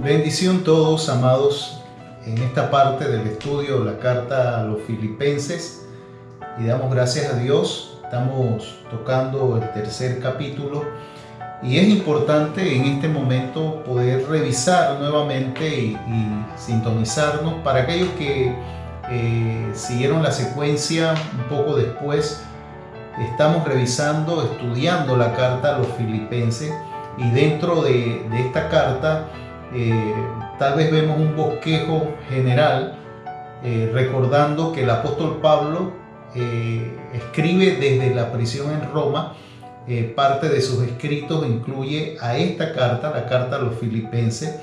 Bendición todos, amados, en esta parte del estudio, la carta a los Filipenses, y damos gracias a Dios. Estamos tocando el tercer capítulo y es importante en este momento poder revisar nuevamente y sintonizarnos. Para aquellos que siguieron la secuencia un poco después, estamos revisando, estudiando la carta a los Filipenses, y dentro de esta carta tal vez vemos un bosquejo general, recordando que el apóstol Pablo escribe desde la prisión en Roma. Parte de sus escritos incluye a esta carta, la carta a los Filipenses.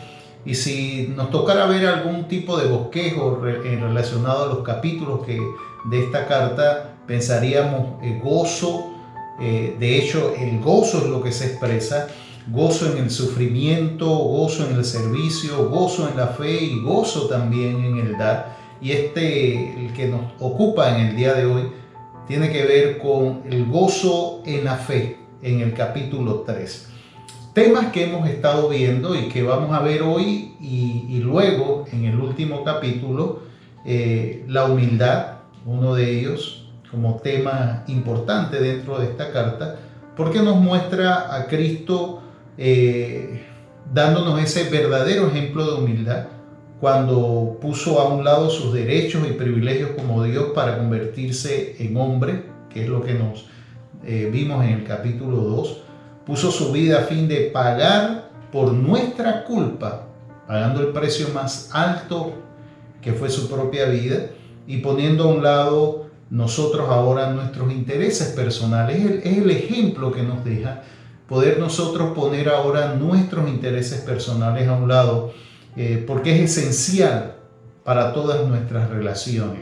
Y si nos tocara ver algún tipo de bosquejo relacionado a los capítulos de esta carta, pensaríamos gozo. De hecho, el gozo es lo que se expresa: gozo en el sufrimiento, gozo en el servicio, gozo en la fe y gozo también en el dar. Y el que nos ocupa en el día de hoy, tiene que ver con el gozo en la fe, en el capítulo 3. Temas que hemos estado viendo y que vamos a ver hoy y luego en el último capítulo, la humildad, uno de ellos como tema importante dentro de esta carta, porque nos muestra a Cristo dándonos ese verdadero ejemplo de humildad, cuando puso a un lado sus derechos y privilegios como Dios para convertirse en hombre, que es lo que nos vimos en el capítulo 2. Puso su vida a fin de pagar por nuestra culpa, pagando el precio más alto, que fue su propia vida, y poniendo a un lado nosotros ahora nuestros intereses personales. Es el ejemplo que nos deja poder nosotros poner ahora nuestros intereses personales a un lado, porque es esencial para todas nuestras relaciones.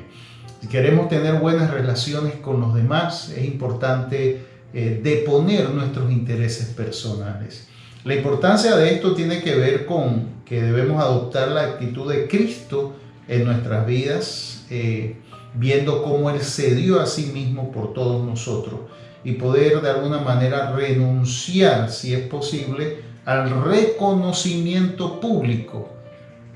Si queremos tener buenas relaciones con los demás, es importante deponer nuestros intereses personales. La importancia de esto tiene que ver con que debemos adoptar la actitud de Cristo en nuestras vidas, viendo cómo Él se dio a sí mismo por todos nosotros, y poder de alguna manera renunciar, si es posible, al reconocimiento público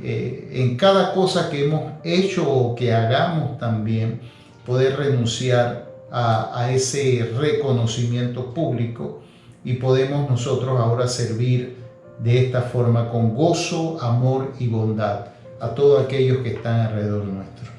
en cada cosa que hemos hecho o que hagamos. También poder renunciar a ese reconocimiento público, y podemos nosotros ahora servir de esta forma con gozo, amor y bondad a todos aquellos que están alrededor nuestro.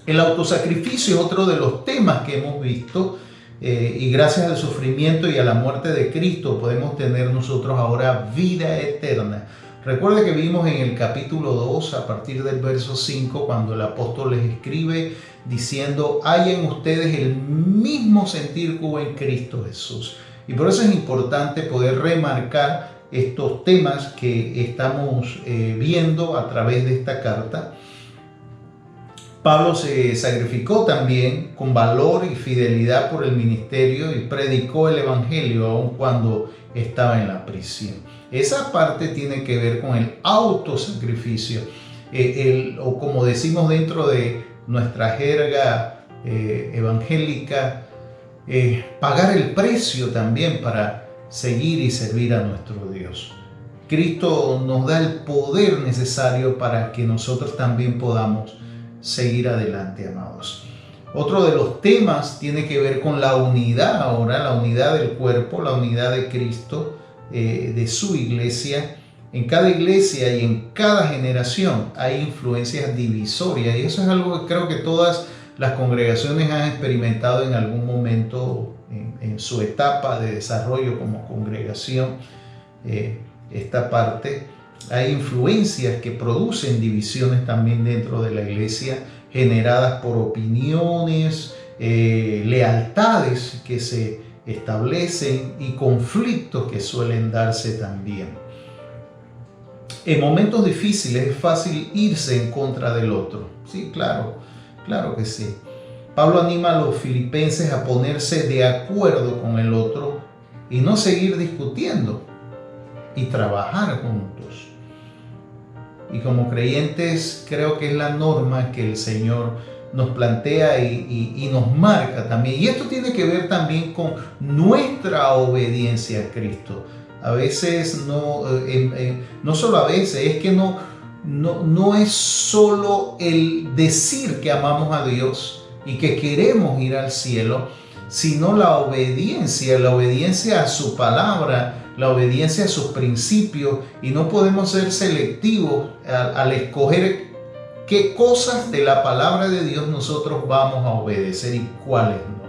El autosacrificio es otro de los temas que hemos visto, y gracias al sufrimiento y a la muerte de Cristo podemos tener nosotros ahora vida eterna. Recuerde que vimos en el capítulo 2, a partir del verso 5, cuando el apóstol les escribe diciendo: hay en ustedes el mismo sentir que hubo en Cristo Jesús. Y por eso es importante poder remarcar estos temas que estamos viendo a través de esta carta. Pablo se sacrificó también con valor y fidelidad por el ministerio y predicó el evangelio aun cuando estaba en la prisión. Esa parte tiene que ver con el autosacrificio, o como decimos dentro de nuestra jerga evangélica, pagar el precio también para seguir y servir a nuestro Dios. Cristo nos da el poder necesario para que nosotros también podamos seguir adelante, amados. Otro de los temas tiene que ver con la unidad ahora, la unidad del cuerpo, la unidad de Cristo, de su iglesia. En cada iglesia y en cada generación hay influencias divisorias, y eso es algo que creo que todas las congregaciones han experimentado en algún momento en su etapa de desarrollo como congregación. Esta parte, hay influencias que producen divisiones también dentro de la iglesia, generadas por opiniones, lealtades que se establecen y conflictos que suelen darse también. En momentos difíciles es fácil irse en contra del otro. Sí, claro que sí. Pablo anima a los filipenses a ponerse de acuerdo con el otro y no seguir discutiendo, y trabajar juntos. Y como creyentes creo que es la norma que el Señor nos plantea y nos marca también. Y esto tiene que ver también con nuestra obediencia a Cristo. A veces no solo a veces, es que no es solo el decir que amamos a Dios y que queremos ir al cielo, sino la obediencia a su palabra, la obediencia a sus principios, y no podemos ser selectivos al escoger qué cosas de la palabra de Dios nosotros vamos a obedecer y cuáles no.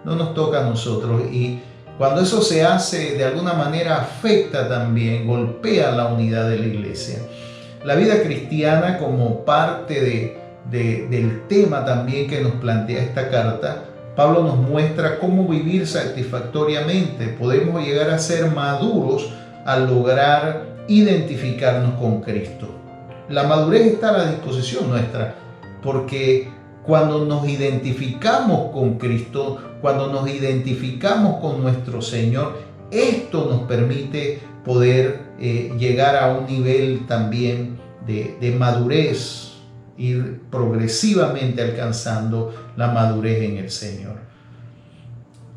No nos toca a nosotros, y cuando eso se hace, de alguna manera afecta también, golpea la unidad de la iglesia. La vida cristiana, como parte del tema también que nos plantea esta carta, Pablo nos muestra cómo vivir satisfactoriamente. Podemos llegar a ser maduros al lograr identificarnos con Cristo. La madurez está a la disposición nuestra, porque cuando nos identificamos con Cristo, cuando nos identificamos con nuestro Señor, esto nos permite poder llegar a un nivel también de madurez, ir progresivamente alcanzando la madurez en el Señor,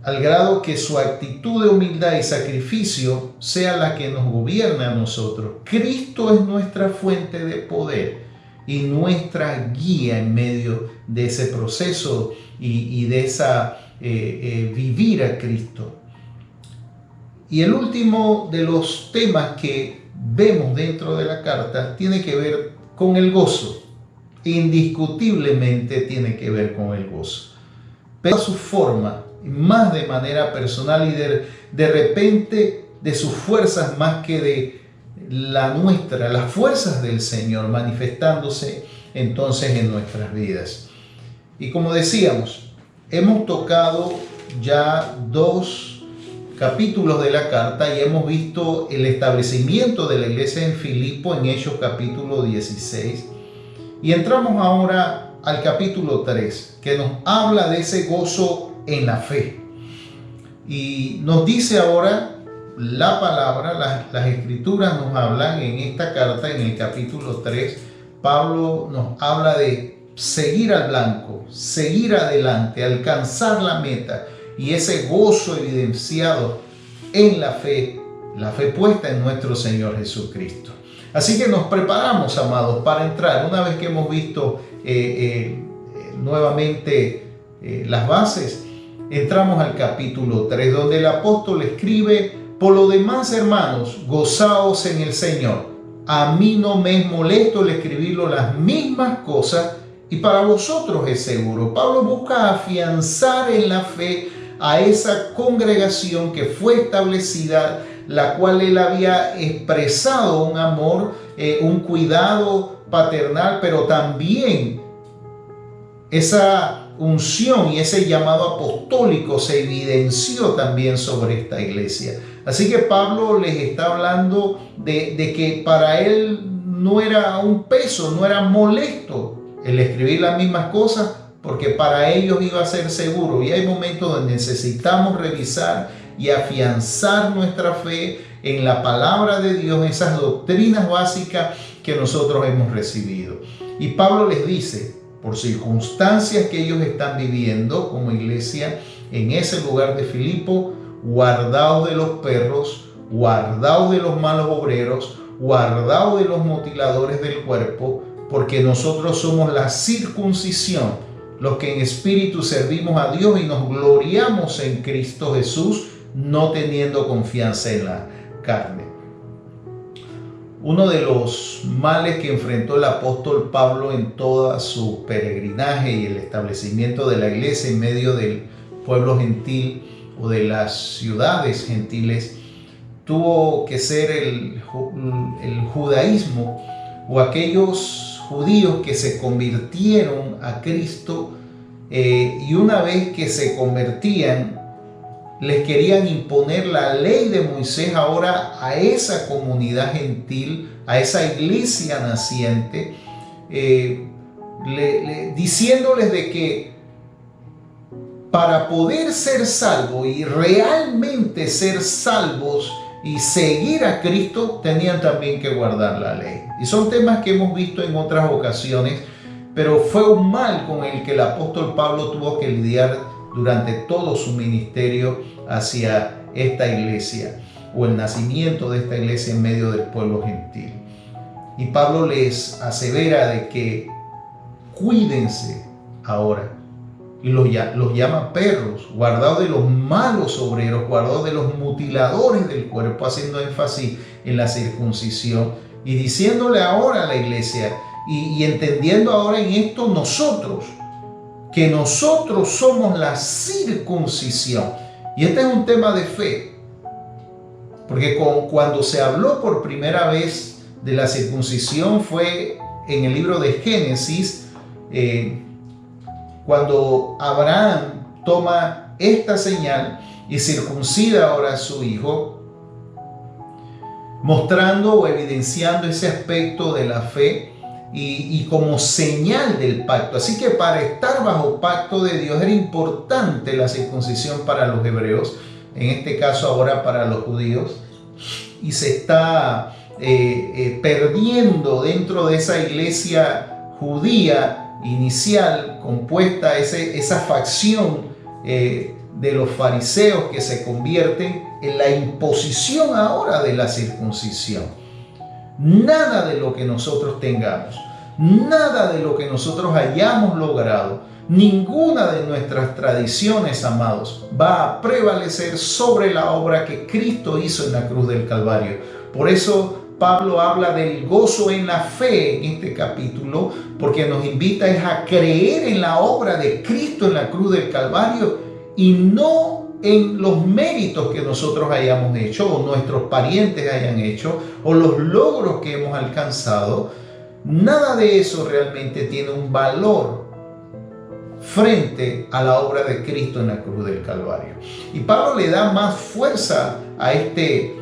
al grado que su actitud de humildad y sacrificio sea la que nos gobierna a nosotros. Cristo es nuestra fuente de poder y nuestra guía en medio de ese proceso y de esa vivir a Cristo. Y el último de los temas que vemos dentro de la carta tiene que ver con el gozo. Indiscutiblemente tiene que ver con el gozo, pero a su forma, más de manera personal y de repente de sus fuerzas más que de la nuestra, las fuerzas del Señor manifestándose entonces en nuestras vidas. Y como decíamos, hemos tocado ya 2 capítulos de la carta y hemos visto el establecimiento de la iglesia en Filipo en Hechos capítulo 16. Y entramos ahora al capítulo 3, que nos habla de ese gozo en la fe. Y nos dice ahora la palabra, las escrituras nos hablan en esta carta, en el capítulo 3, Pablo nos habla de seguir al blanco, seguir adelante, alcanzar la meta, y ese gozo evidenciado en la fe puesta en nuestro Señor Jesucristo. Así que nos preparamos, amados, para entrar. Una vez que hemos visto nuevamente las bases, entramos al capítulo 3, donde el apóstol escribe: por lo demás, hermanos, gozaos en el Señor. A mí no me es molesto el escribirlo las mismas cosas, y para vosotros es seguro. Pablo busca afianzar en la fe a esa congregación que fue establecida, la cual él había expresado un amor, un cuidado paternal, pero también esa unción y ese llamado apostólico se evidenció también sobre esta iglesia. Así que Pablo les está hablando de que para él no era un peso, no era molesto el escribir las mismas cosas, porque para ellos iba a ser seguro. Y hay momentos donde necesitamos revisar y afianzar nuestra fe en la palabra de Dios, esas doctrinas básicas que nosotros hemos recibido. Y Pablo les dice, por circunstancias que ellos están viviendo como iglesia en ese lugar de Filipo: guardaos de los perros, guardaos de los malos obreros, guardaos de los mutiladores del cuerpo, porque nosotros somos la circuncisión, los que en espíritu servimos a Dios y nos gloriamos en Cristo Jesús, no teniendo confianza en la carne. Uno de los males que enfrentó el apóstol Pablo en toda su peregrinaje y el establecimiento de la iglesia en medio del pueblo gentil o de las ciudades gentiles tuvo que ser el judaísmo, o aquellos judíos que se convirtieron a Cristo y una vez que se convertían les querían imponer la ley de Moisés ahora a esa comunidad gentil, a esa iglesia naciente, diciéndoles de que para poder ser salvos y realmente ser salvos y seguir a Cristo, tenían también que guardar la ley. Y son temas que hemos visto en otras ocasiones, pero fue un mal con el que el apóstol Pablo tuvo que lidiar durante todo su ministerio hacia esta iglesia. o el nacimiento de esta iglesia en medio del pueblo gentil. Y Pablo les asevera de que cuídense ahora, y los llama perros, guardados de los malos obreros, guardados de los mutiladores del cuerpo, haciendo énfasis en la circuncisión y diciéndole ahora a la iglesia y entendiendo ahora en esto nosotros, que nosotros somos la circuncisión. Y este es un tema de fe, porque cuando se habló por primera vez de la circuncisión fue en el libro de Génesis, cuando Abraham toma esta señal y circuncida ahora a su hijo, mostrando o evidenciando ese aspecto de la fe y como señal del pacto. Así que para estar bajo pacto de Dios era importante la circuncisión para los hebreos, en este caso ahora para los judíos, y se está perdiendo dentro de esa iglesia judía inicial, compuesta esa facción de los fariseos que se convierten en la imposición ahora de la circuncisión. Nada de lo que nosotros tengamos, nada de lo que nosotros hayamos logrado, ninguna de nuestras tradiciones, amados, va a prevalecer sobre la obra que Cristo hizo en la cruz del Calvario. Por eso Pablo habla del gozo en la fe en este capítulo, porque nos invita a creer en la obra de Cristo en la cruz del Calvario y no en los méritos que nosotros hayamos hecho o nuestros parientes hayan hecho o los logros que hemos alcanzado. Nada de eso realmente tiene un valor frente a la obra de Cristo en la cruz del Calvario. Y Pablo le da más fuerza a este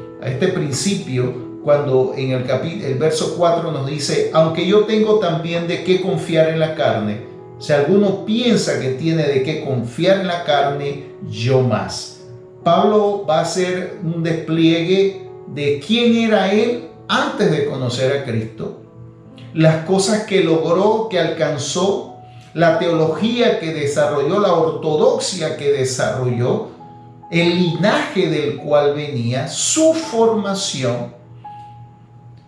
principio cuando en el verso 4 nos dice: aunque yo tengo también de qué confiar en la carne, si alguno piensa que tiene de qué confiar en la carne, yo más. Pablo va a hacer un despliegue de quién era él antes de conocer a Cristo, las cosas que logró, que alcanzó, la teología que desarrolló, la ortodoxia que desarrolló, el linaje del cual venía, su formación,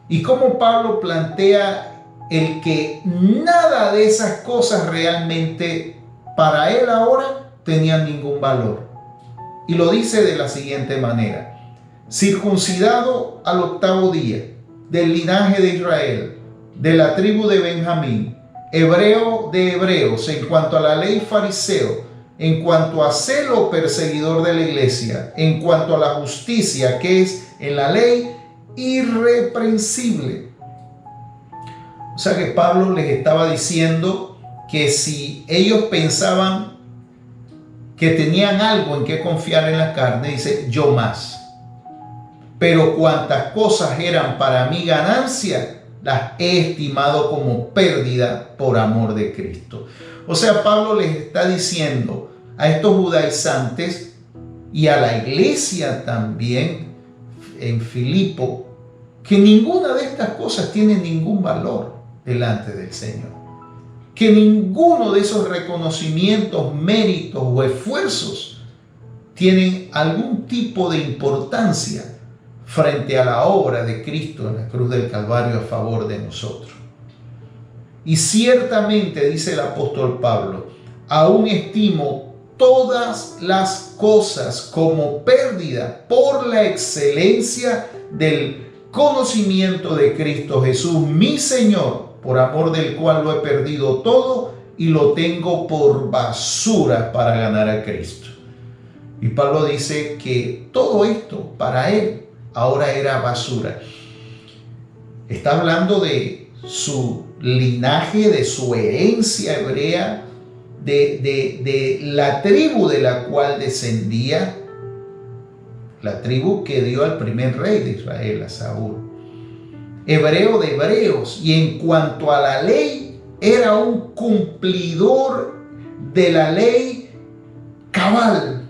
y cómo Pablo plantea el que nada de esas cosas realmente para él ahora tenían ningún valor. Y lo dice de la siguiente manera: circuncidado al 8º día, del linaje de Israel, de la tribu de Benjamín, hebreo de hebreos, en cuanto a la ley fariseo, en cuanto a celo perseguidor de la iglesia, en cuanto a la justicia que es en la ley, irreprensible. O sea que Pablo les estaba diciendo que si ellos pensaban que tenían algo en que confiar en la carne, dice: yo más. Pero cuantas cosas eran para mi ganancia, las he estimado como pérdida por amor de Cristo. O sea, Pablo les está diciendo a estos judaizantes y a la iglesia también en Filipo que ninguna de estas cosas tiene ningún valor delante del Señor, que ninguno de esos reconocimientos, méritos o esfuerzos tienen algún tipo de importancia frente a la obra de Cristo en la cruz del Calvario a favor de nosotros. Y ciertamente, dice el apóstol Pablo, aún estimo todas las cosas como pérdida por la excelencia del conocimiento de Cristo Jesús, mi Señor, por amor del cual lo he perdido todo y lo tengo por basura para ganar a Cristo. Y Pablo dice que todo esto para él ahora era basura. Está hablando de su linaje, de su herencia hebrea, de la tribu de la cual descendía, la tribu que dio al primer rey de Israel, a Saúl. Hebreo de hebreos, y en cuanto a la ley, era un cumplidor de la ley cabal.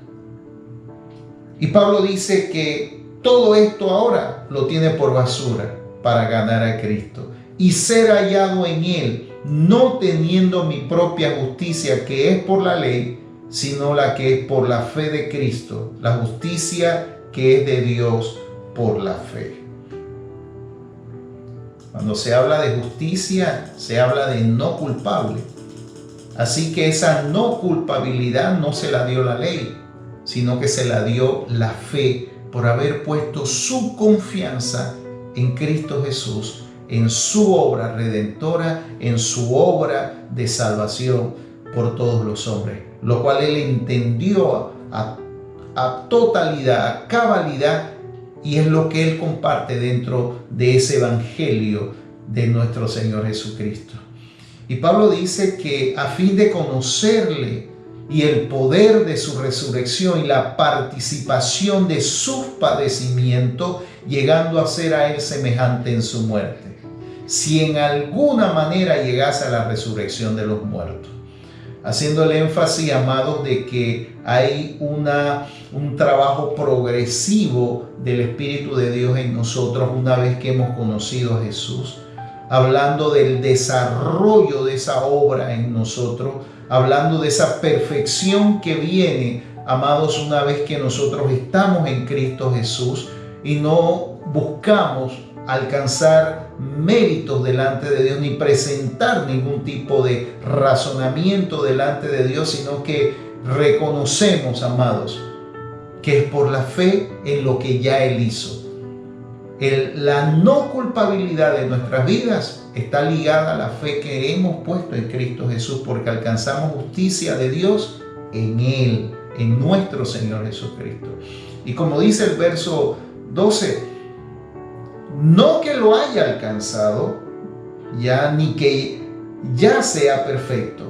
Y Pablo dice que todo esto ahora lo tiene por basura para ganar a Cristo y ser hallado en Él, no teniendo mi propia justicia que es por la ley, sino la que es por la fe de Cristo, la justicia que es de Dios por la fe. Cuando se habla de justicia, se habla de no culpable. Así que esa no culpabilidad no se la dio la ley, sino que se la dio la fe por haber puesto su confianza en Cristo Jesús, en su obra redentora, en su obra de salvación por todos los hombres, lo cual él entendió a totalidad, a cabalidad, y es lo que él comparte dentro de ese evangelio de nuestro Señor Jesucristo. Y Pablo dice que a fin de conocerle y el poder de su resurrección y la participación de sus padecimientos, llegando a ser a él semejante en su muerte, si en alguna manera llegase a la resurrección de los muertos. Haciéndole énfasis, amados, de que hay un trabajo progresivo del Espíritu de Dios en nosotros una vez que hemos conocido a Jesús, hablando del desarrollo de esa obra en nosotros, hablando de esa perfección que viene, amados, una vez que nosotros estamos en Cristo Jesús y no buscamos alcanzar méritos delante de Dios ni presentar ningún tipo de razonamiento delante de Dios, sino que reconocemos, amados, que es por la fe en lo que ya Él hizo. La no culpabilidad de nuestras vidas está ligada a la fe que hemos puesto en Cristo Jesús, porque alcanzamos justicia de Dios en Él, en nuestro Señor Jesucristo. Y como dice el verso 12, no que lo haya alcanzado ya, ni que ya sea perfecto,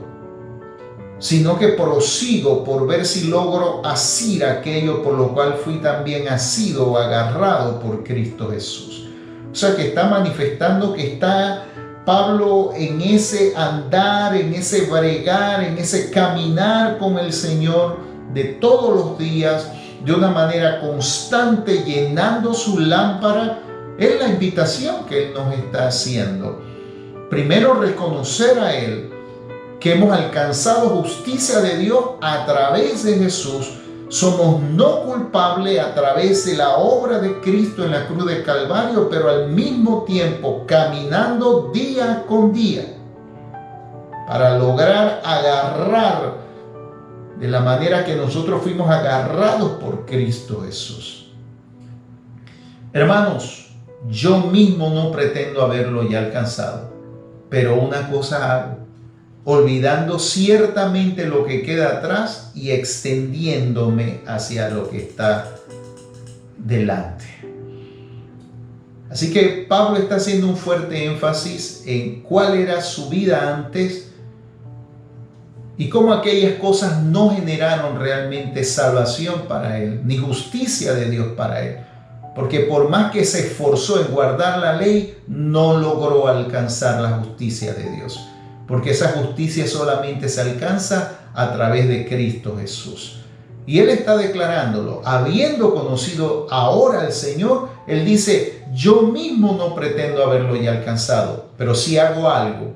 sino que prosigo por ver si logro asir aquello por lo cual fui también asido o agarrado por Cristo Jesús. O sea que está manifestando que está Pablo en ese andar, en ese bregar, en ese caminar con el Señor de todos los días, de una manera constante, llenando su lámpara. Es la invitación que Él nos está haciendo. Primero, reconocer a Él que hemos alcanzado justicia de Dios a través de Jesús. Somos no culpables a través de la obra de Cristo en la cruz del Calvario, pero al mismo tiempo caminando día con día para lograr agarrar de la manera que nosotros fuimos agarrados por Cristo Jesús. Hermanos, yo mismo no pretendo haberlo ya alcanzado, pero una cosa hago, olvidando ciertamente lo que queda atrás y extendiéndome hacia lo que está delante. Así que Pablo está haciendo un fuerte énfasis en cuál era su vida antes y cómo aquellas cosas no generaron realmente salvación para él, ni justicia de Dios para él. Porque por más que se esforzó en guardar la ley, no logró alcanzar la justicia de Dios. Porque esa justicia solamente se alcanza a través de Cristo Jesús. Y él está declarándolo, habiendo conocido ahora al Señor, él dice, yo mismo no pretendo haberlo ya alcanzado, pero sí hago algo.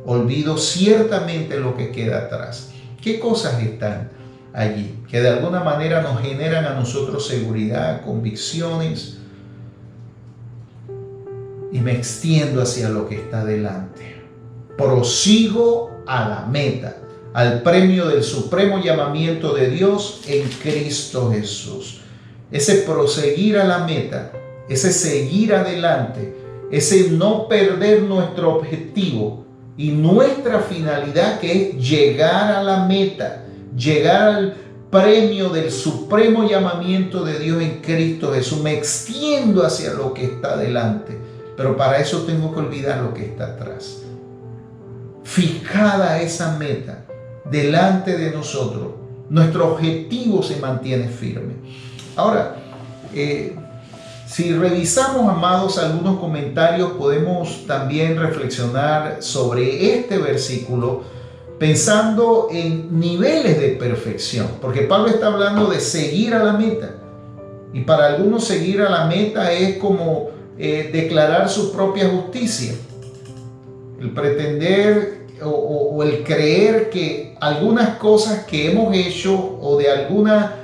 Olvido ciertamente lo que queda atrás. ¿Qué cosas están allí que de alguna manera nos generan a nosotros seguridad, convicciones? Y me extiendo hacia lo que está delante. Prosigo a la meta, al premio del supremo llamamiento de Dios en Cristo Jesús. Ese proseguir a la meta, ese seguir adelante, ese no perder nuestro objetivo y nuestra finalidad, que es llegar a la meta, llegar al premio del supremo llamamiento de Dios en Cristo Jesús. Me extiendo hacia lo que está delante, pero para eso tengo que olvidar lo que está atrás. Fijada esa meta delante de nosotros, nuestro objetivo se mantiene firme. Ahora, si revisamos, amados, algunos comentarios, podemos también reflexionar sobre este versículo pensando en niveles de perfección, porque Pablo está hablando de seguir a la meta, y para algunos seguir a la meta es como declarar su propia justicia, el pretender o el creer que algunas cosas que hemos hecho o de alguna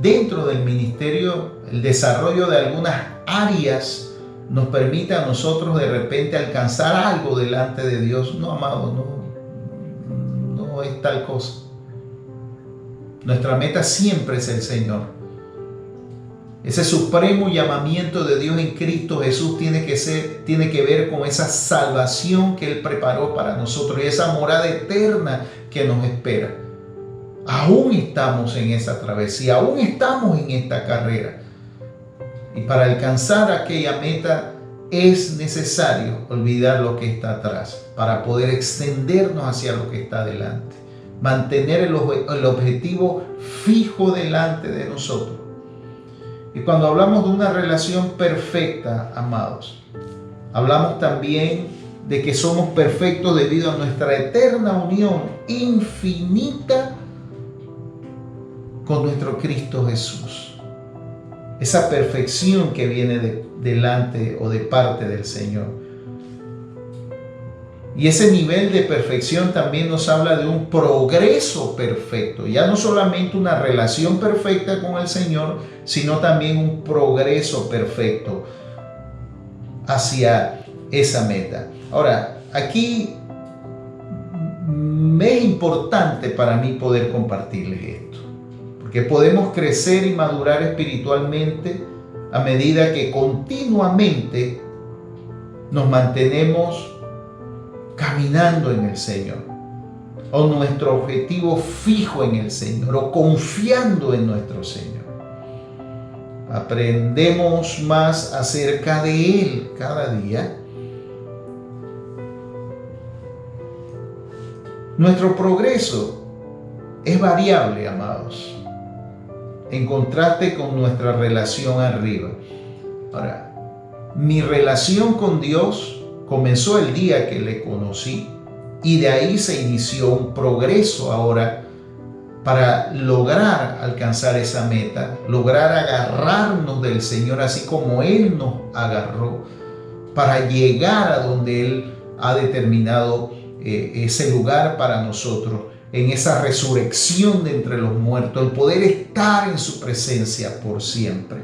dentro del ministerio, el desarrollo de algunas áreas nos permite a nosotros de repente alcanzar algo delante de Dios. No, amado, no es tal cosa. Nuestra meta siempre es el Señor. Ese supremo llamamiento de Dios en Cristo Jesús tiene que ver con esa salvación que Él preparó para nosotros y esa morada eterna que nos espera. Aún estamos en esa travesía, aún estamos en esta carrera. Y para alcanzar aquella meta es necesario olvidar lo que está atrás para poder extendernos hacia lo que está delante. Mantener el objetivo fijo delante de nosotros. Y cuando hablamos de una relación perfecta, amados, hablamos también de que somos perfectos debido a nuestra eterna unión infinita con nuestro Cristo Jesús. Esa perfección que viene delante o de parte del Señor. Y ese nivel de perfección también nos habla de un progreso perfecto. Ya no solamente una relación perfecta con el Señor, sino también un progreso perfecto hacia esa meta. Ahora, aquí me es importante para mí poder compartirles esto. Porque podemos crecer y madurar espiritualmente a medida que continuamente nos mantenemos caminando en el Señor, o nuestro objetivo fijo en el Señor, o confiando en nuestro Señor. Aprendemos más acerca de Él cada día. Nuestro progreso es variable, amados, en contraste con nuestra relación arriba. Ahora, mi relación con Dios comenzó el día que le conocí y de ahí se inició un progreso ahora para lograr alcanzar esa meta, lograr agarrarnos del Señor así como Él nos agarró para llegar a donde Él ha determinado ese lugar para nosotros, en esa resurrección de entre los muertos, el poder estar en su presencia por siempre.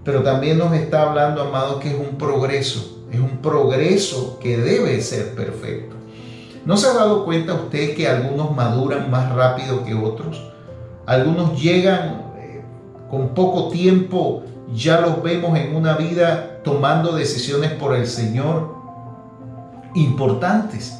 Pero también nos está hablando, amados, que es un progreso que debe ser perfecto. ¿No se ha dado cuenta usted que algunos maduran más rápido que otros? Algunos llegan con poco tiempo, ya los vemos en una vida tomando decisiones por el Señor importantes.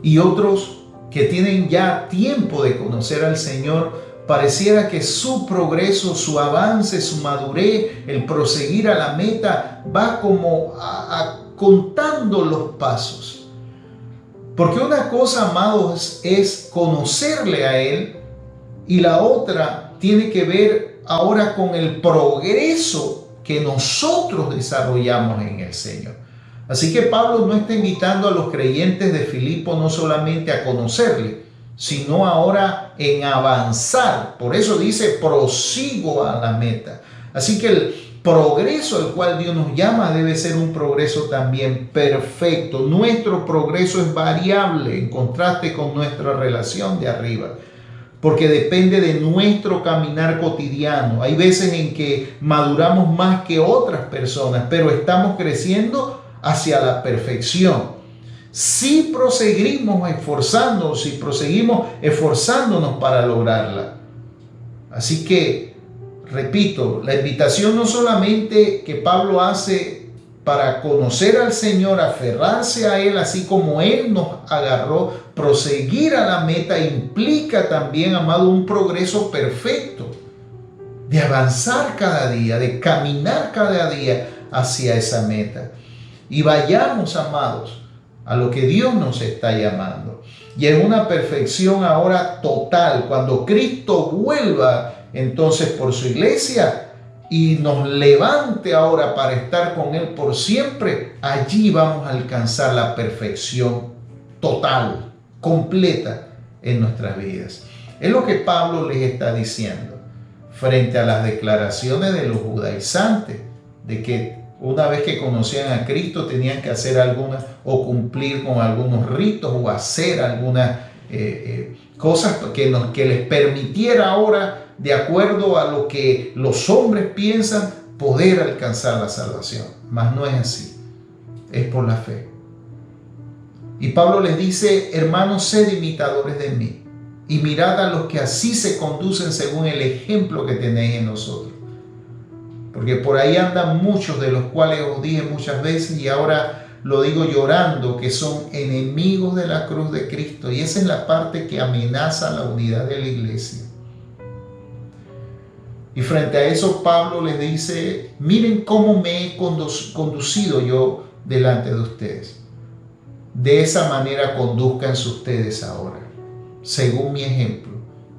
Y otros que tienen ya tiempo de conocer al Señor, pareciera que su progreso, su avance, su madurez, el proseguir a la meta, va como contando los pasos. Porque una cosa, amados, es conocerle a Él y la otra tiene que ver ahora con el progreso que nosotros desarrollamos en el Señor. Así que Pablo no está invitando a los creyentes de Filipo no solamente a conocerle, sino ahora en avanzar. Por eso dice, prosigo a la meta. Así que el progreso al cual Dios nos llama debe ser un progreso también perfecto. Nuestro progreso es variable en contraste con nuestra relación de arriba, porque depende de nuestro caminar cotidiano. Hay veces en que maduramos más que otras personas, pero estamos creciendo hacia la perfección. Si proseguimos esforzándonos para lograrla. Así que, repito, la invitación no solamente que Pablo hace para conocer al Señor, aferrarse a Él, así como Él nos agarró, proseguir a la meta implica también, amado, un progreso perfecto, de avanzar cada día, de caminar cada día hacia esa meta. Y vayamos, amados, a lo que Dios nos está llamando. Y en una perfección ahora total, cuando Cristo vuelva entonces por su iglesia y nos levante ahora para estar con Él por siempre, allí vamos a alcanzar la perfección total, completa en nuestras vidas. Es lo que Pablo les está diciendo frente a las declaraciones de los judaizantes de que una vez que conocían a Cristo tenían que hacer algunas o cumplir con algunos ritos o hacer algunas cosas que les permitiera ahora, de acuerdo a lo que los hombres piensan, poder alcanzar la salvación. Mas no es así, es por la fe. Y Pablo les dice: hermanos, sed imitadores de mí, y mirad a los que así se conducen según el ejemplo que tenéis en nosotros. Porque por ahí andan muchos, de los cuales os dije muchas veces, y ahora lo digo llorando, que son enemigos de la cruz de Cristo. Y esa es la parte que amenaza la unidad de la iglesia. Y frente a eso, Pablo les dice: miren cómo me he conducido yo delante de ustedes. De esa manera conduzcanse ustedes ahora, según mi ejemplo,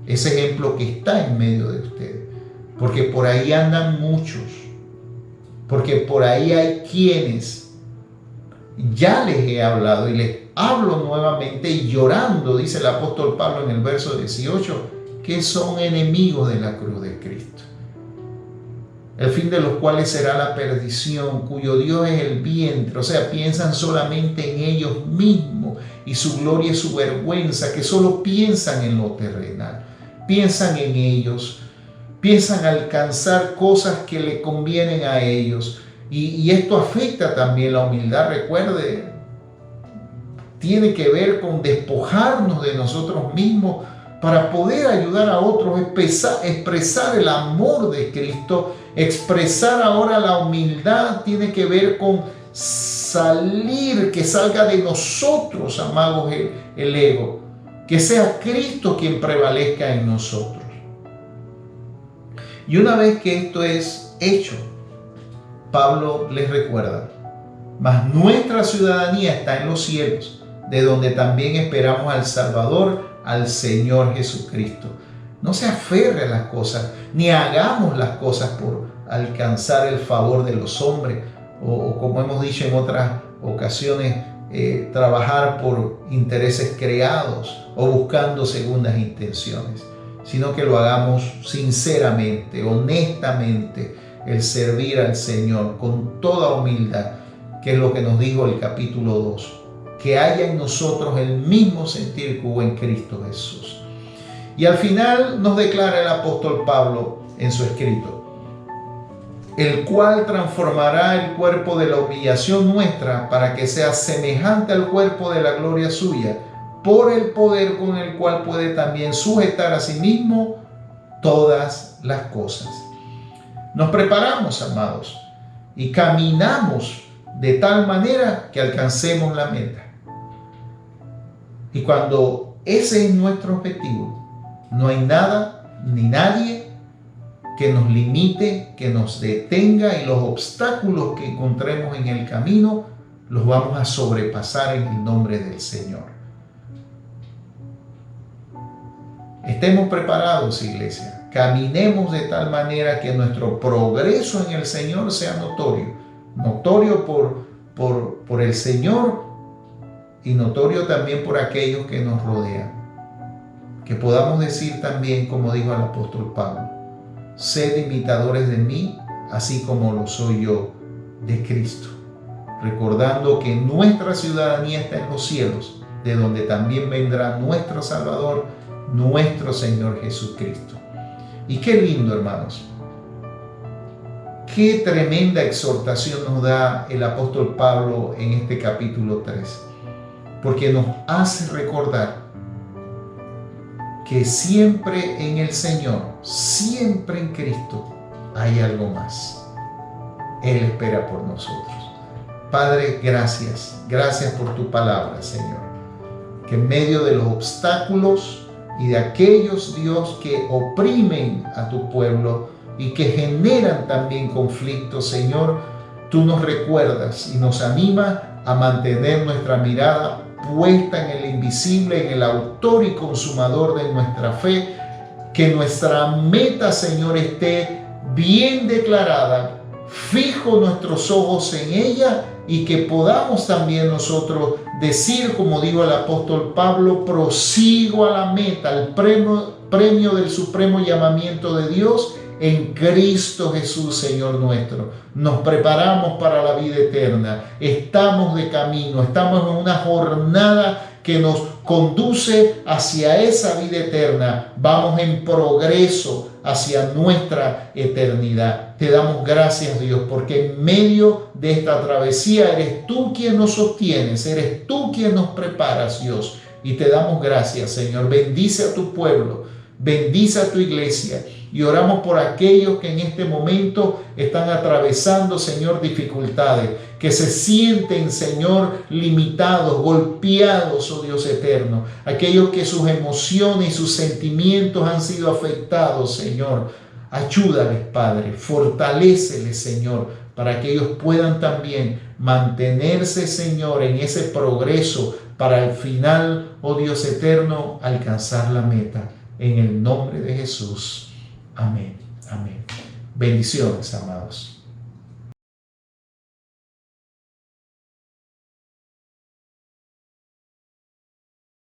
ese ejemplo que está en medio de ustedes. Porque por ahí andan muchos, porque por ahí hay quienes ya les he hablado y les hablo nuevamente, y llorando, dice el apóstol Pablo en el verso 18, que son enemigos de la cruz de Cristo, el fin de los cuales será la perdición, cuyo Dios es el vientre. O sea, piensan solamente en ellos mismos, y su gloria es su vergüenza, que solo piensan en lo terrenal, piensan en ellos, piensan alcanzar cosas que le convienen a ellos. Y esto afecta también la humildad. Recuerde, tiene que ver con despojarnos de nosotros mismos para poder ayudar a otros, expresar el amor de Cristo. Expresar ahora la humildad tiene que ver con salir, que salga de nosotros, amados, el ego, que sea Cristo quien prevalezca en nosotros. Y una vez que esto es hecho, Pablo les recuerda: mas nuestra ciudadanía está en los cielos, de donde también esperamos al Salvador, al Señor Jesucristo. No se aferre a las cosas, ni hagamos las cosas por alcanzar el favor de los hombres, o como hemos dicho en otras ocasiones, trabajar por intereses creados o buscando segundas intenciones, sino que lo hagamos sinceramente, honestamente, el servir al Señor con toda humildad, que es lo que nos dijo el capítulo 2, que haya en nosotros el mismo sentir que hubo en Cristo Jesús. Y al final nos declara el apóstol Pablo en su escrito: el cual transformará el cuerpo de la humillación nuestra para que sea semejante al cuerpo de la gloria suya, por el poder con el cual puede también sujetar a sí mismo todas las cosas. Nos preparamos, amados, y caminamos de tal manera que alcancemos la meta. Y cuando ese es nuestro objetivo, no hay nada ni nadie que nos limite, que nos detenga, y los obstáculos que encontremos en el camino los vamos a sobrepasar en el nombre del Señor. Estemos preparados, iglesia. Caminemos de tal manera que nuestro progreso en el Señor sea notorio por el Señor, y notorio también por aquellos que nos rodean. Que podamos decir también, como dijo el apóstol Pablo: sed imitadores de mí, así como lo soy yo de Cristo. Recordando que nuestra ciudadanía está en los cielos, de donde también vendrá nuestro Salvador, nuestro Señor Jesucristo. Y qué lindo, hermanos. Qué tremenda exhortación nos da el apóstol Pablo en este capítulo 3. Porque nos hace recordar que siempre en el Señor, siempre en Cristo, hay algo más. Él espera por nosotros. Padre, gracias. Gracias por tu palabra, Señor. Que en medio de los obstáculos y de aquellos, Dios, que oprimen a tu pueblo y que generan también conflictos, Señor, tú nos recuerdas y nos animas a mantener nuestra mirada puesta en el invisible, en el autor y consumador de nuestra fe. Que nuestra meta, Señor, esté bien declarada, fijo nuestros ojos en ella, y que podamos también nosotros decir, como dijo el apóstol Pablo: prosigo a la meta, al premio del supremo llamamiento de Dios en Cristo Jesús, Señor nuestro. Nos preparamos para la vida eterna. Estamos de camino, estamos en una jornada que nos conduce hacia esa vida eterna. Vamos en progreso hacia nuestra eternidad. Te damos gracias, Dios, porque en medio de esta travesía eres tú quien nos sostienes, eres tú quien nos preparas, Dios. Y te damos gracias, Señor. Bendice a tu pueblo, bendice a tu iglesia. Y oramos por aquellos que en este momento están atravesando, Señor, dificultades, que se sienten, Señor, limitados, golpeados, oh Dios eterno. Aquellos que sus emociones y sus sentimientos han sido afectados, Señor. Ayúdales, Padre, fortaléceles, Señor, para que ellos puedan también mantenerse, Señor, en ese progreso para al final, oh Dios eterno, alcanzar la meta. En el nombre de Jesús. Amén. Amén. Bendiciones, amados.